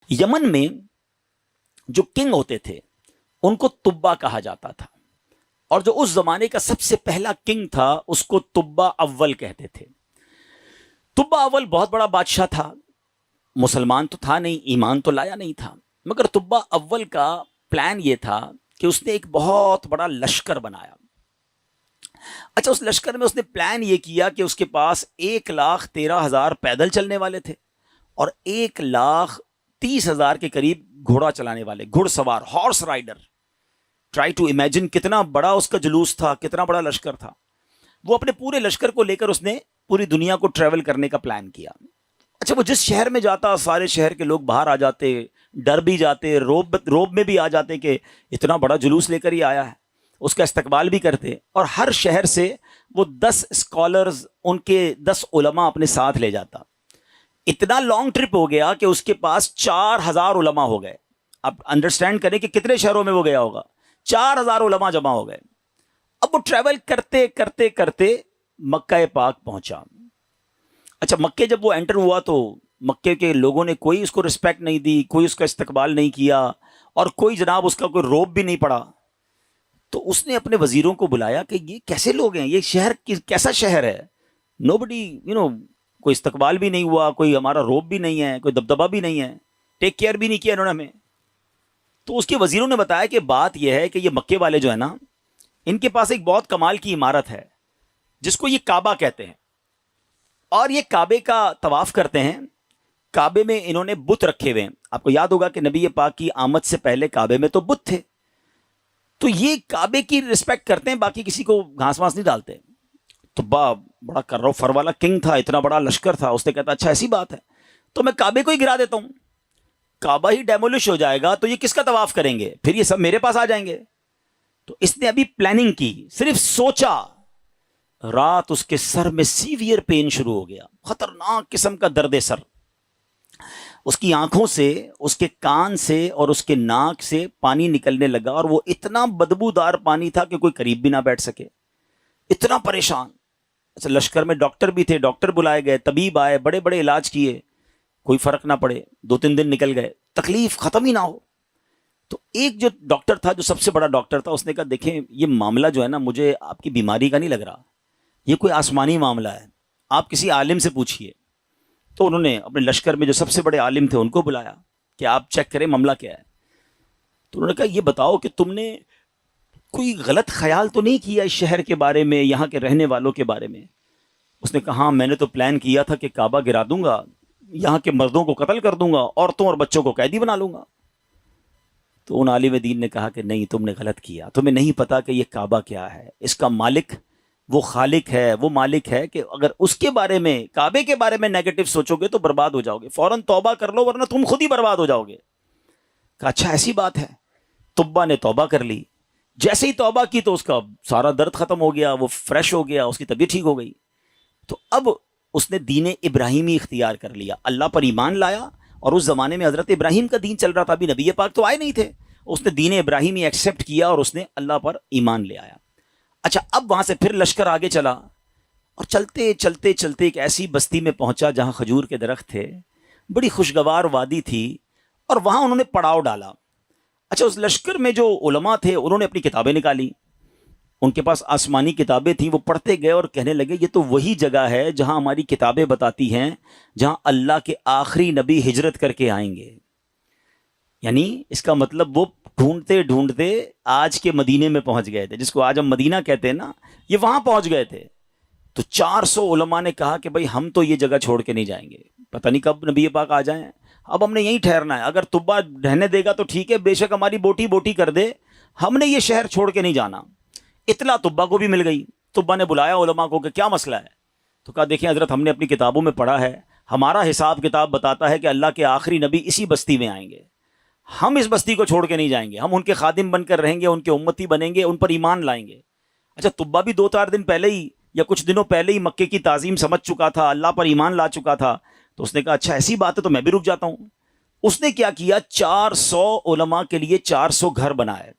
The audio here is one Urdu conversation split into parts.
یمن میں جو کنگ ہوتے تھے ان کو تبا کہا جاتا تھا، اور جو اس زمانے کا سب سے پہلا کنگ تھا اس کو تبا اول کہتے تھے۔ تبا اول بہت بڑا بادشاہ تھا، مسلمان تو تھا نہیں، ایمان تو لایا نہیں تھا، مگر تبا اول کا پلان یہ تھا کہ اس نے ایک بہت بڑا لشکر بنایا۔ اچھا، اس لشکر میں اس نے پلان یہ کیا کہ اس کے پاس 1,13,000 پیدل چلنے والے تھے اور 1,30,000 کے قریب گھوڑا چلانے والے، گھڑ سوار، horse rider. Try to imagine کتنا بڑا اس کا جلوس تھا، کتنا بڑا لشکر تھا۔ وہ اپنے پورے لشکر کو لے کر اس نے پوری دنیا کو ٹریول کرنے کا پلان کیا۔ اچھا، وہ جس شہر میں جاتا سارے شہر کے لوگ باہر آ جاتے، ڈر بھی جاتے، روب میں بھی آ جاتے کہ اتنا بڑا جلوس لے کر ہی آیا ہے، اس کا استقبال بھی کرتے، اور ہر شہر سے وہ 10 اسکالرز، ان کے 10 علماء اپنے ساتھ لے جاتا۔ اتنا لانگ ٹرپ ہو گیا کہ اس کے پاس 4,000 علماء ہو گئے۔ اب انڈرسٹینڈ کریں کہ کتنے شہروں میں وہ گیا ہوگا، 4,000 علماء جمع ہو گئے۔ اب وہ ٹریول کرتے کرتے کرتے مکہ پاک پہنچا۔ اچھا، مکے جب وہ انٹر ہوا تو مکے کے لوگوں نے کوئی اس کو رسپیکٹ نہیں دی، کوئی اس کا استقبال نہیں کیا، اور کوئی جناب اس کا کوئی روب بھی نہیں پڑا۔ تو اس نے اپنے وزیروں کو بلایا کہ یہ کیسے لوگ ہیں، یہ شہر کیسا شہر ہے، نو بڈی کوئی استقبال بھی نہیں ہوا، کوئی ہمارا روب بھی نہیں ہے، کوئی دبدبہ بھی نہیں ہے، ٹیک کیئر بھی نہیں کیا انہوں نے ہمیں۔ تو اس کے وزیروں نے بتایا کہ بات یہ ہے کہ یہ مکے والے جو ہے نا، ان کے پاس ایک بہت کمال کی عمارت ہے جس کو یہ کعبہ کہتے ہیں، اور یہ کعبے کا طواف کرتے ہیں۔ کعبے میں انہوں نے بت رکھے ہوئے ہیں۔ آپ کو یاد ہوگا کہ نبی پاک کی آمد سے پہلے کعبے میں تو بت تھے، تو یہ کعبے کی رسپیکٹ کرتے ہیں، باقی کسی کو گھاس واس نہیں ڈالتے۔ تو بڑا کرو فر والا کنگ تھا، اتنا بڑا لشکر تھا، اس نے کہتا اچھا ایسی بات ہے تو میں کعبے کو ہی گرا دیتا ہوں، کعبہ ہی ڈیمولش ہو جائے گا تو یہ کس کا طواف کریں گے، پھر یہ سب میرے پاس آ جائیں گے۔ تو اس نے ابھی پلاننگ کی، صرف سوچا، رات اس کے سر میں سیویئر پین شروع ہو گیا، خطرناک قسم کا درد سر۔ اس کی آنکھوں سے، اس کے کان سے اور اس کے ناک سے پانی نکلنے لگا، اور وہ اتنا بدبودار پانی تھا کہ کوئی قریب بھی نہ بیٹھ سکے، اتنا پریشان۔ اچھا، لشکر میں ڈاکٹر بھی تھے، ڈاکٹر بلائے گئے، طبیب آئے، بڑے بڑے علاج کیے، کوئی فرق نہ پڑے، 2-3 دن نکل گئے، تکلیف ختم ہی نہ ہو۔ تو ایک جو ڈاکٹر تھا، جو سب سے بڑا ڈاکٹر تھا، اس نے کہا دیکھیں یہ معاملہ جو ہے نا، مجھے آپ کی بیماری کا نہیں لگ رہا، یہ کوئی آسمانی معاملہ ہے، آپ کسی عالم سے پوچھیے۔ تو انہوں نے اپنے لشکر میں جو سب سے بڑے عالم تھے ان کو بلایا کہ آپ چیک کریں معاملہ کیا ہے۔ تو انہوں نے کہا یہ بتاؤ کہ تم نے کوئی غلط خیال تو نہیں کیا اس شہر کے بارے میں، یہاں کے رہنے والوں کے بارے میں؟ اس نے کہا ہاں، میں نے تو پلان کیا تھا کہ کعبہ گرا دوں گا، یہاں کے مردوں کو قتل کر دوں گا، عورتوں اور بچوں کو قیدی بنا لوں گا۔ تو ان عالم دین نے کہا کہ نہیں، تم نے غلط کیا، تمہیں نہیں پتا کہ یہ کعبہ کیا ہے، اس کا مالک وہ خالق ہے، وہ مالک ہے کہ اگر اس کے بارے میں، کعبے کے بارے میں نیگیٹو سوچو گے تو برباد ہو جاؤ گے، فوراً توبہ کر لو ورنہ تم خود ہی برباد ہو جاؤ گے۔ کہا اچھا ایسی بات ہے۔ تبا نے توبہ کر لی، جیسے ہی توبہ کی تو اس کا سارا درد ختم ہو گیا، وہ فریش ہو گیا، اس کی طبیعت ٹھیک ہو گئی۔ تو اب اس نے دین ابراہیمی اختیار کر لیا، اللہ پر ایمان لایا، اور اس زمانے میں حضرت ابراہیم کا دین چل رہا تھا، ابھی نبی پاک تو آئے نہیں تھے، اس نے دین ابراہیمی ایکسیپٹ کیا اور اس نے اللہ پر ایمان لے آیا۔ اچھا، اب وہاں سے پھر لشکر آگے چلا، اور چلتے چلتے چلتے ایک ایسی بستی میں پہنچا جہاں کھجور کے درخت تھے، بڑی خوشگوار وادی تھی، اور وہاں انہوں نے پڑاؤ ڈالا۔ اچھا، اس لشکر میں جو علماء تھے انہوں نے اپنی کتابیں نکالی، ان کے پاس آسمانی کتابیں تھیں، وہ پڑھتے گئے اور کہنے لگے یہ تو وہی جگہ ہے جہاں ہماری کتابیں بتاتی ہیں جہاں اللہ کے آخری نبی ہجرت کر کے آئیں گے۔ یعنی اس کا مطلب وہ ڈھونڈتے ڈھونڈتے آج کے مدینے میں پہنچ گئے تھے، جس کو آج ہم مدینہ کہتے ہیں نا، یہ وہاں پہنچ گئے تھے۔ تو 400 علماء نے کہا کہ بھائی ہم تو یہ جگہ چھوڑ کے نہیں جائیں گے، پتہ نہیں کب نبی پاک آ جائیں، اب ہم نے یہیں ٹھہرنا ہے، اگر تبا رہنے دے گا تو ٹھیک ہے، بے شک ہماری بوٹی بوٹی کر دے، ہم نے یہ شہر چھوڑ کے نہیں جانا۔ اطلاع تبا کو بھی مل گئی، تبا نے بلایا علماء کو کہ کیا مسئلہ ہے؟ تو کہا دیکھیں حضرت، ہم نے اپنی کتابوں میں پڑھا ہے، ہمارا حساب کتاب بتاتا ہے کہ اللہ کے آخری نبی اسی بستی میں آئیں گے، ہم اس بستی کو چھوڑ کے نہیں جائیں گے، ہم ان کے خادم بن کر رہیں گے، ان کے امتی بنیں گے، ان پر ایمان لائیں گے۔ اچھا، تبا بھی 2-4 دن پہلے ہی یا کچھ دنوں پہلے ہی مکے کی تعظیم سمجھ چکا تھا، اللہ پر ایمان لا چکا تھا، تو اس نے کہا اچھا ایسی بات ہے تو میں بھی رک جاتا ہوں۔ اس نے کیا کیا، 400 علماء کے لیے 400 گھر بنائے،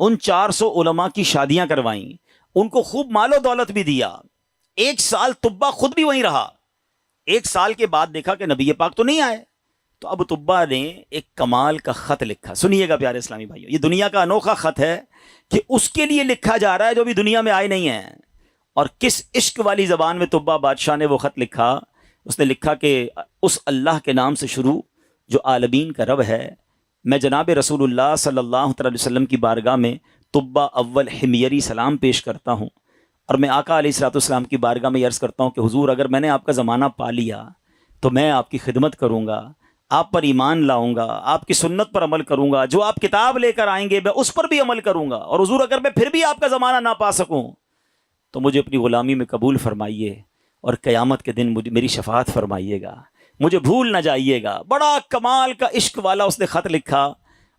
ان 400 علماء کی شادیاں کروائیں، ان کو خوب مال و دولت بھی دیا۔ 1 سال تبا خود بھی وہیں رہا، 1 سال کے بعد دیکھا کہ نبی پاک تو نہیں آئے، تو ابو طبا نے ایک کمال کا خط لکھا. سنیے گا پیارے اسلامی بھائیوں, یہ دنیا کا انوکھا خط ہے کہ اس کے لیے لکھا جا رہا ہے جو ابھی دنیا میں آئے نہیں ہیں. اور کس عشق والی زبان میں طبا بادشاہ نے وہ خط لکھا. اس نے لکھا کہ اس اللہ کے نام سے شروع جو عالمین کا رب ہے. میں جناب رسول اللہ صلی اللہ تعالی وسلم کی بارگاہ میں طبا اول حمیری سلام پیش کرتا ہوں, اور میں آقا علیہ الصلوۃ والسلام کی بارگاہ میں عرض کرتا ہوں کہ حضور اگر میں نے آپ کا زمانہ پا لیا تو میں آپ کی خدمت کروں گا, آپ پر ایمان لاؤں گا, آپ کی سنت پر عمل کروں گا, جو آپ کتاب لے کر آئیں گے میں اس پر بھی عمل کروں گا. اور حضور اگر میں پھر بھی آپ کا زمانہ نہ پا سکوں تو مجھے اپنی غلامی میں قبول فرمائیے, اور قیامت کے دن میری شفاعت فرمائیے گا, مجھے بھول نہ جائیے گا. بڑا کمال کا عشق والا اس نے خط لکھا.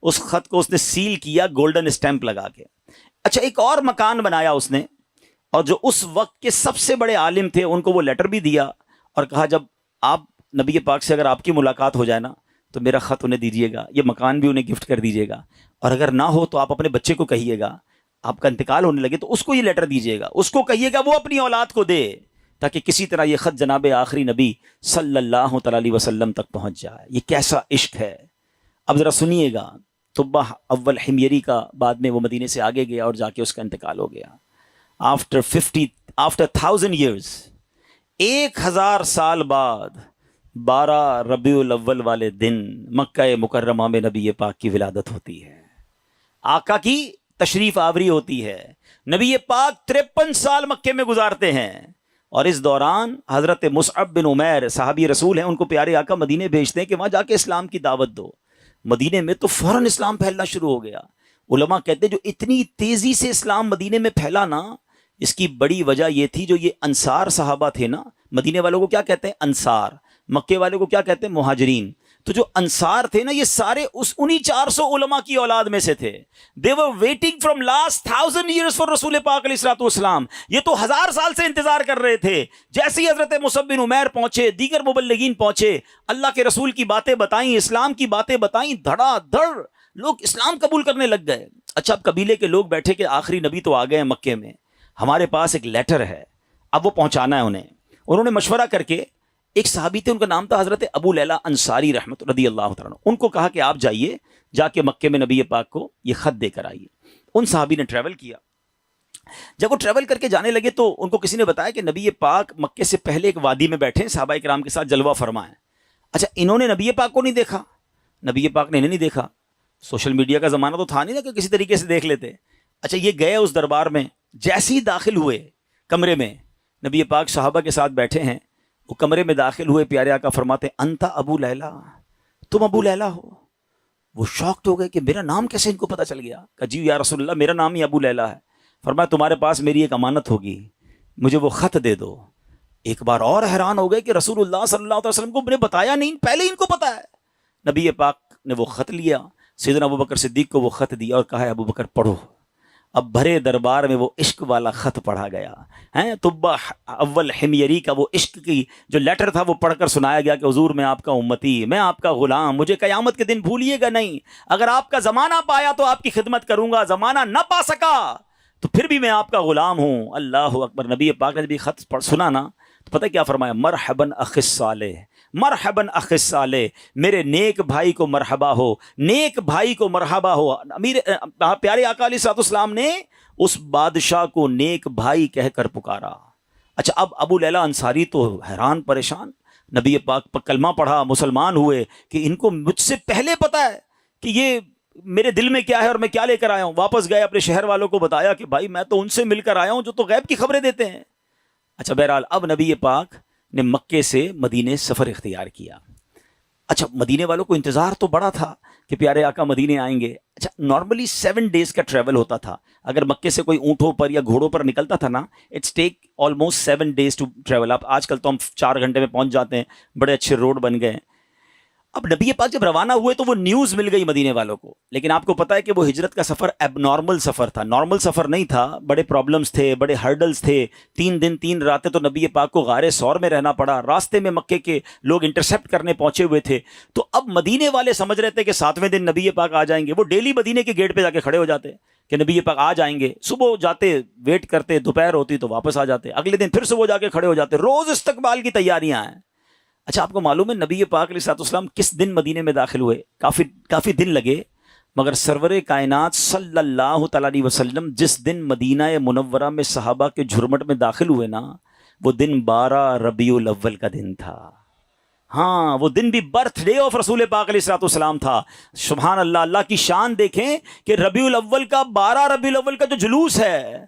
اس خط کو اس نے سیل کیا گولڈن اسٹیمپ لگا کے. اچھا, ایک اور مکان بنایا اس نے, اور جو اس وقت کے سب سے بڑے عالم تھے ان کو وہ لیٹر بھی دیا, اور کہا جب آپ نبی پاک سے اگر آپ کی ملاقات ہو جائے نا تو میرا خط انہیں دیجیے گا, یہ مکان بھی انہیں گفٹ کر دیجیے گا, اور اگر نہ ہو تو آپ اپنے بچے کو کہیے گا, آپ کا انتقال ہونے لگے تو اس کو یہ لیٹر دیجیے گا, اس کو کہیے گا وہ اپنی اولاد کو دے, تاکہ کسی طرح یہ خط جناب آخری نبی صلی اللہ تعالی علیہ وسلم تک پہنچ جائے. یہ کیسا عشق ہے. اب ذرا سنیے گا. طبا اول حمیری کا بعد میں وہ مدینے سے آگے گیا اور جا کے اس کا انتقال ہو گیا. آفٹر 1000 years, 1000 سال بعد 12 ربیع الاول والے دن مکہ مکرمہ میں نبی پاک کی ولادت ہوتی ہے, آقا کی تشریف آوری ہوتی ہے. نبی پاک 53 سال مکے میں گزارتے ہیں, اور اس دوران حضرت مصعب بن عمیر صحابی رسول ہیں, ان کو پیارے آقا مدینے بھیجتے ہیں کہ وہاں جا کے اسلام کی دعوت دو. مدینے میں تو فوراً اسلام پھیلنا شروع ہو گیا. علماء کہتے ہیں جو اتنی تیزی سے اسلام مدینے میں پھیلا نا, اس کی بڑی وجہ یہ تھی جو یہ انصار صحابہ تھے نا. مدینے والوں کو کیا کہتے ہیں؟ انصار. مکے والے کو کیا کہتے ہیں؟ مہاجرین. تو جو انصار تھے نا یہ سارے انہی 400 علماء کی اولاد میں سے تھے. they were waiting from last 1000 years for رسول پاک علیہ الصلوۃ والسلام. یہ تو 1000 سال سے انتظار کر رہے تھے. جیسے ہی حضرت مصعب بن عمیر پہنچے, دیگر مبلغین پہنچے, اللہ کے رسول کی باتیں بتائیں, اسلام کی باتیں بتائیں, دھڑا دھڑ لوگ اسلام قبول کرنے لگ گئے. اچھا, اب قبیلے کے لوگ بیٹھے کہ آخری نبی تو آ گئے ہیں مکے میں, ہمارے پاس ایک لیٹر ہے, اب وہ پہنچانا ہے انہیں. انہوں نے مشورہ کر کے, ایک صحابی تھے ان کا نام تھا حضرت ابو لیلہ انصاری رحمت رضی اللہ تعالیٰ, ان کو کہا کہ آپ جائیے, جا کے مکے میں نبی پاک کو یہ خط دے کر آئیے. ان صحابی نے ٹریول کیا. جب وہ ٹریول کر کے جانے لگے تو ان کو کسی نے بتایا کہ نبی پاک مکے سے پہلے ایک وادی میں بیٹھے, صحابہ کرام کے ساتھ جلوہ فرما ہے. اچھا, انہوں نے نبی پاک کو نہیں دیکھا, نبی پاک نے انہیں نہیں دیکھا. سوشل میڈیا کا زمانہ تو تھا نہیں نا کہ کسی طریقے سے دیکھ لیتے. اچھا, یہ گئے اس دربار میں, جیسے ہی داخل ہوئے کمرے میں, نبی پاک صحابہ کے ساتھ بیٹھے ہیں, وہ کمرے میں داخل ہوئے, پیارے آقا فرماتے انتا ابو لیلہ, تم ابو لیلہ ہو. وہ شاکڈ ہو گئے کہ میرا نام کیسے ان کو پتہ چل گیا. کہ جی یا رسول اللہ, میرا نام ہی ابو لیلہ ہے. فرمایا تمہارے پاس میری ایک امانت ہوگی, مجھے وہ خط دے دو. ایک بار اور حیران ہو گئے کہ رسول اللہ صلی اللہ علیہ وسلم کو نے بتایا نہیں, پہلے ان کو پتا ہے. نبی پاک نے وہ خط لیا, سیدنا ابو بکر صدیق کو وہ خط دیا اور کہا ابو بکر پڑھو. اب بھرے دربار میں وہ عشق والا خط پڑھا گیا ہے. طبا اول حمیری کا وہ عشق کی جو لیٹر تھا وہ پڑھ کر سنایا گیا کہ حضور میں آپ کا امتی, میں آپ کا غلام, مجھے قیامت کے دن بھولیے گا نہیں. اگر آپ کا زمانہ پایا تو آپ کی خدمت کروں گا, زمانہ نہ پا سکا تو پھر بھی میں آپ کا غلام ہوں. اللہ اکبر. نبی پاک نے بھی خط سنا نا تو پتہ کیا فرمایا؟ مرحباً اخ الصالح, مرحباً اخ الصالح, میرے نیک بھائی کو مرحبا ہو, نیک بھائی کو مرحبا ہو. امیر پیارے آقا علیہ الصلوۃ والسلام نے اس بادشاہ کو نیک بھائی کہہ کر پکارا. اچھا, اب ابو لیلہ انصاری تو حیران پریشان, نبی پاک پر کلمہ پڑھا, مسلمان ہوئے کہ ان کو مجھ سے پہلے پتہ ہے کہ یہ میرے دل میں کیا ہے اور میں کیا لے کر آیا ہوں. واپس گئے, اپنے شہر والوں کو بتایا کہ بھائی میں تو ان سے مل کر آیا ہوں جو تو غیب کی خبریں دیتے ہیں. اچھا, بہرحال اب نبی پاک نے مکے سے مدینے سفر اختیار کیا. اچھا, مدینے والوں کو انتظار تو بڑا تھا کہ پیارے آقا مدینے آئیں گے. اچھا, نارملی 7 days کا ٹریول ہوتا تھا. اگر مکے سے کوئی اونٹوں پر یا گھوڑوں پر نکلتا تھا نا, it's take almost 7 days to travel. آج کل تو ہم 4 گھنٹے میں پہنچ جاتے ہیں, بڑے اچھے روڈ بن گئے ہیں. اب نبی پاک جب روانہ ہوئے تو وہ نیوز مل گئی مدینے والوں کو, لیکن آپ کو پتا ہے کہ وہ ہجرت کا سفر اب نارمل سفر تھا, نارمل سفر نہیں تھا. بڑے پرابلمز تھے, بڑے ہرڈلز تھے. 3 دن 3 راتیں تو نبی پاک کو غار ثور میں رہنا پڑا. راستے میں مکے کے لوگ انٹرسیپٹ کرنے پہنچے ہوئے تھے. تو اب مدینے والے سمجھ رہے تھے کہ 7ویں دن نبی پاک آ جائیں گے. وہ ڈیلی مدینے کے گیٹ پہ جا کے کھڑے ہو جاتے کہ نبی پاک آ جائیں گے. صبح جاتے, ویٹ کرتے, دوپہر ہوتی تو واپس آ جاتے. اگلے دن پھر صبح جا کے کھڑے ہو جاتے. روز استقبال کی تیاریاں ہیں. اچھا آپ کو معلوم ہے نبی پاک علیہ الصلوۃ والسلام کس دن مدینے میں داخل ہوئے؟ کافی دن لگے، مگر سرور کائنات صلی اللہ تعالیٰ علیہ وسلم جس دن مدینہ منورہ میں صحابہ کے جھرمٹ میں داخل ہوئے نا، وہ دن 12 ربیع الاول کا دن تھا۔ ہاں، وہ دن بھی برتھ ڈے آف رسول پاک علیہ الصلوۃ والسلام تھا۔ سبحان اللہ، اللہ کی شان دیکھیں کہ ربیع الاول کا 12 ربیع الاول کا جو جلوس ہے،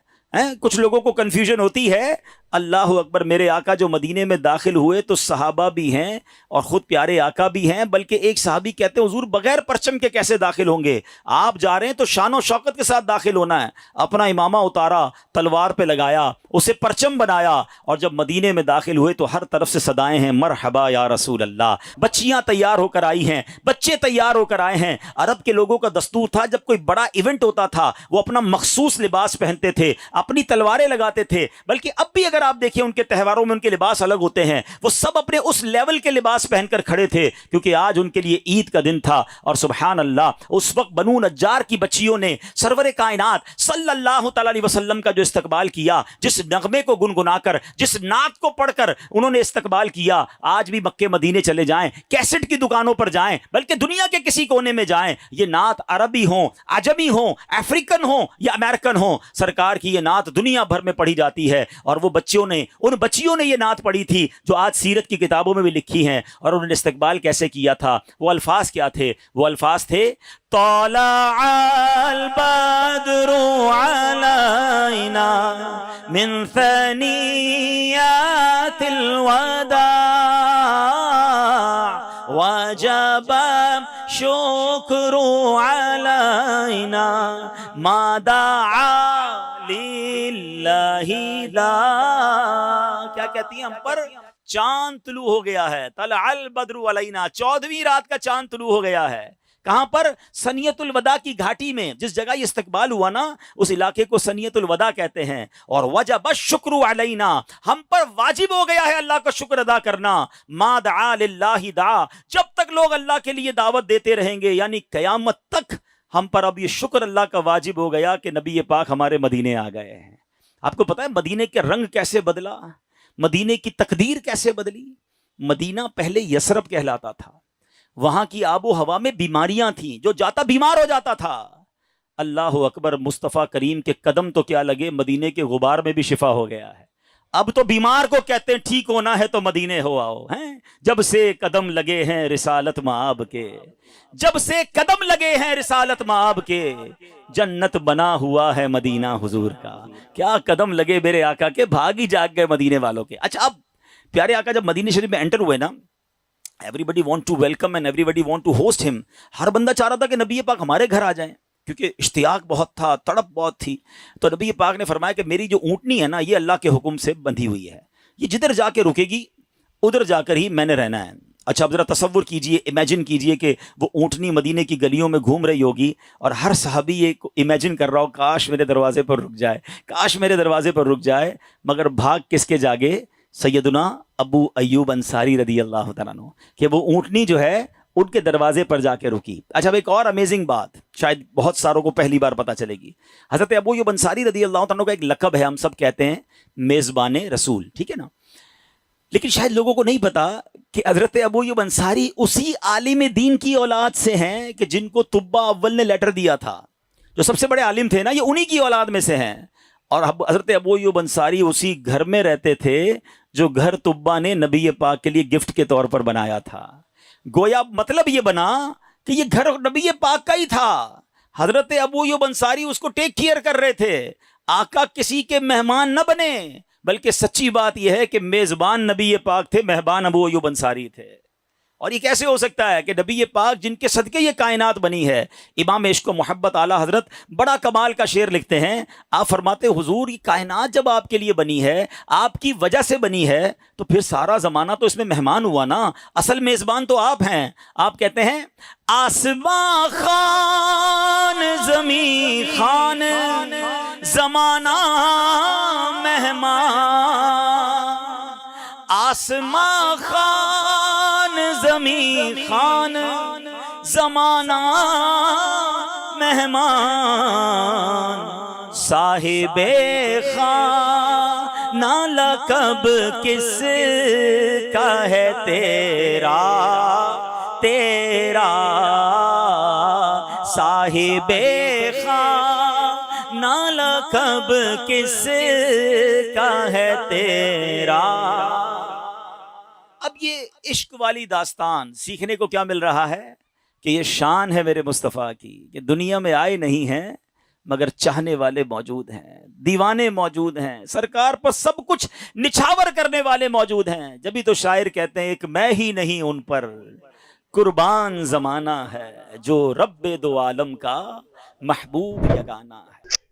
کچھ لوگوں کو کنفیوژن ہوتی ہے۔ اللہ اکبر، میرے آقا جو مدینے میں داخل ہوئے تو صحابہ بھی ہیں اور خود پیارے آقا بھی ہیں، بلکہ ایک صحابی کہتے ہیں حضور بغیر پرچم کے کیسے داخل ہوں گے؟ آپ جا رہے ہیں تو شان و شوکت کے ساتھ داخل ہونا ہے۔ اپنا امامہ اتارا، تلوار پہ لگایا، اسے پرچم بنایا، اور جب مدینے میں داخل ہوئے تو ہر طرف سے صدائیں ہیں مرحبا یا رسول اللہ۔ بچیاں تیار ہو کر آئی ہیں، بچے تیار ہو کر آئے ہیں۔ عرب کے لوگوں کا دستور تھا جب کوئی بڑا ایونٹ ہوتا تھا وہ اپنا مخصوص لباس پہنتے تھے، اپنی تلواریں لگاتے تھے، بلکہ اب بھی اگر آپ دیکھیں ان کے تہواروں میں ان کے لباس الگ ہوتے ہیں، وہ سب اپنے اس لیول کے لباس پہن کر کھڑے تھے، کیونکہ آج ان کے لیے عید کا دن تھا۔ اور سبحان اللہ، اس وقت بنو نجار کی بچیوں نے سرور کائنات صلی اللہ تعالی علیہ وسلم کا جو استقبال کیا، جس نغمے کو گنگنا کر، جس نعت کو پڑھ کر انہوں نے استقبال کیا، آج بھی مکے مدینے چلے جائیں، کیسٹ کی دکانوں پر جائیں، بلکہ دنیا کے کسی کونے میں جائیں، یہ نعت عربی ہوں، عجمی ہوں، افریقن ہوں یا امریکن ہوں، سرکار کی یہ نعت دنیا بھر میں پڑھی جاتی ہے۔ اور وہ ان بچیوں نے یہ نعت پڑھی تھی جو آج سیرت کی کتابوں میں بھی لکھی ہیں۔ اور انہوں نے استقبال کیسے کیا تھا؟ وہ الفاظ کیا تھے؟ وہ الفاظ تھے طلع البدر علینا من ثنیات الوداع وجب شکر علینا ما دعا للہ لا۔ کیا کہتی ہیں ہم پر؟ چاند طلوع ہو گیا ہے، طلع البدر علینا، 14ویں رات کا چاند طلوع ہو گیا ہے۔ کہاں پر؟ سنیت الوداع کی گھاٹی میں، جس جگہ یہ استقبال ہوا نا اس علاقے کو سنیت الوداع کہتے ہیں۔ اور وجب الشکر علینا، ہم پر واجب ہو گیا ہے اللہ کا شکر ادا کرنا۔ ما دعا للہ دعا، جب تک لوگ اللہ کے لیے دعوت دیتے رہیں گے، یعنی قیامت تک ہم پر اب یہ شکر اللہ کا واجب ہو گیا کہ نبی پاک ہمارے مدینے آ گئے ہیں۔ آپ کو پتا ہے مدینے کے رنگ کیسے بدلا، مدینے کی تقدیر کیسے بدلی؟ مدینہ پہلے یثرب کہلاتا تھا، وہاں کی آب و ہوا میں بیماریاں تھیں، جو جاتا بیمار ہو جاتا تھا۔ اللہ اکبر، مصطفیٰ کریم کے قدم تو کیا لگے، مدینے کے غبار میں بھی شفا ہو گیا ہے۔ اب تو بیمار کو کہتے ہیں ٹھیک ہونا ہے تو مدینے ہو آؤ، ہیں جب سے قدم لگے ہیں رسالت مآب کے، جب سے قدم لگے ہیں رسالت مآب کے، جنت بنا ہوا ہے مدینہ حضور کا۔ کیا قدم لگے میرے آقا کے، بھاگ ہی جاگ گئے مدینے والوں کے۔ اچھا، اب پیارے آقا جب مدینہ شریف میں انٹر ہوئے نا، everybody want to welcome and everybody want to host him، ہر بندہ چاہ رہا تھا کہ نبی پاک ہمارے گھر آ جائیں، کیونکہ اشتیاق بہت تھا، تڑپ بہت تھی۔ تو نبی پاک نے فرمایا کہ میری جو اونٹنی ہے نا، یہ اللہ کے حکم سے بندھی ہوئی ہے، یہ جدھر جا کے رکے گی ادھر جا کر ہی میں نے رہنا ہے۔ اچھا اب ذرا تصور کیجئے، امیجن کیجئے کہ وہ اونٹنی مدینے کی گلیوں میں گھوم رہی ہوگی اور ہر صحابی یہ امیجن کر رہا ہو کاش میرے دروازے پر رک جائے، کاش میرے دروازے پر رک جائے، مگر بھاگ کس کے جاگے؟ سیدنا ابو ایوب انصاری رضی اللہ تعالیٰ عنہ، کہ وہ اونٹنی جو ہے ان کے دروازے پر جا کے رکی۔ اچھا اب ایک اور امیزنگ بات شاید بہت ساروں کو پہلی بار پتہ چلے گی، حضرت ابو ایوب انصاری رضی اللہ تعالیٰ عنہ کا ایک لقب ہے، ہم سب کہتے ہیں میزبان رسول، ٹھیک ہے نا، لیکن شاید لوگوں کو نہیں پتا کہ حضرت ابو ایوب انصاری اسی عالم دین کی اولاد سے ہیں کہ جن کو طبہ اول نے لیٹر دیا تھا، جو سب سے بڑے عالم تھے نا، یہ انہی کی اولاد میں سے ہیں۔ اور حضرت ابو ایوب انصاری اسی گھر میں رہتے تھے جو گھر طبہ نے نبی پاک کے لیے گفٹ کے طور پر بنایا تھا۔ گویا مطلب یہ بنا کہ یہ گھر نبی پاک کا ہی تھا، حضرت ابو ایوب انصاری اس کو ٹیک کیئر کر رہے تھے۔ آقا کسی کے مہمان نہ بنے، بلکہ سچی بات یہ ہے کہ میزبان نبی پاک تھے، مہمان ابو ایوب انصاری تھے۔ اور یہ کیسے ہو سکتا ہے کہ نبی پاک جن کے صدقے یہ کائنات بنی ہے؟ امام عشق و محبت اعلیٰ حضرت بڑا کمال کا شعر لکھتے ہیں، آپ فرماتے حضور یہ کائنات جب آپ کے لیے بنی ہے، آپ کی وجہ سے بنی ہے، تو پھر سارا زمانہ تو اس میں مہمان ہوا نا، اصل میزبان تو آپ ہیں۔ آپ کہتے ہیں آسمان خان زمین خان زمانہ مہمان، آسمان خان زمین خان زمانہ مہمان، صاحب خان نالا کب کس کا ہے تیرا تیرا صاحب خواہ، نالا کب کس کا ہے تیرا۔ اب یہ عشق والی داستان سیکھنے کو کیا مل رہا ہے کہ یہ شان ہے میرے مصطفیٰ کی کہ دنیا میں آئے نہیں ہیں مگر چاہنے والے موجود ہیں، دیوانے موجود ہیں، سرکار پر سب کچھ نچھاور کرنے والے موجود ہیں۔ جبھی تو شاعر کہتے ہیں ایک میں ہی نہیں ان پر قربان زمانہ ہے، جو رب دو عالم کا محبوب یگانہ ہے۔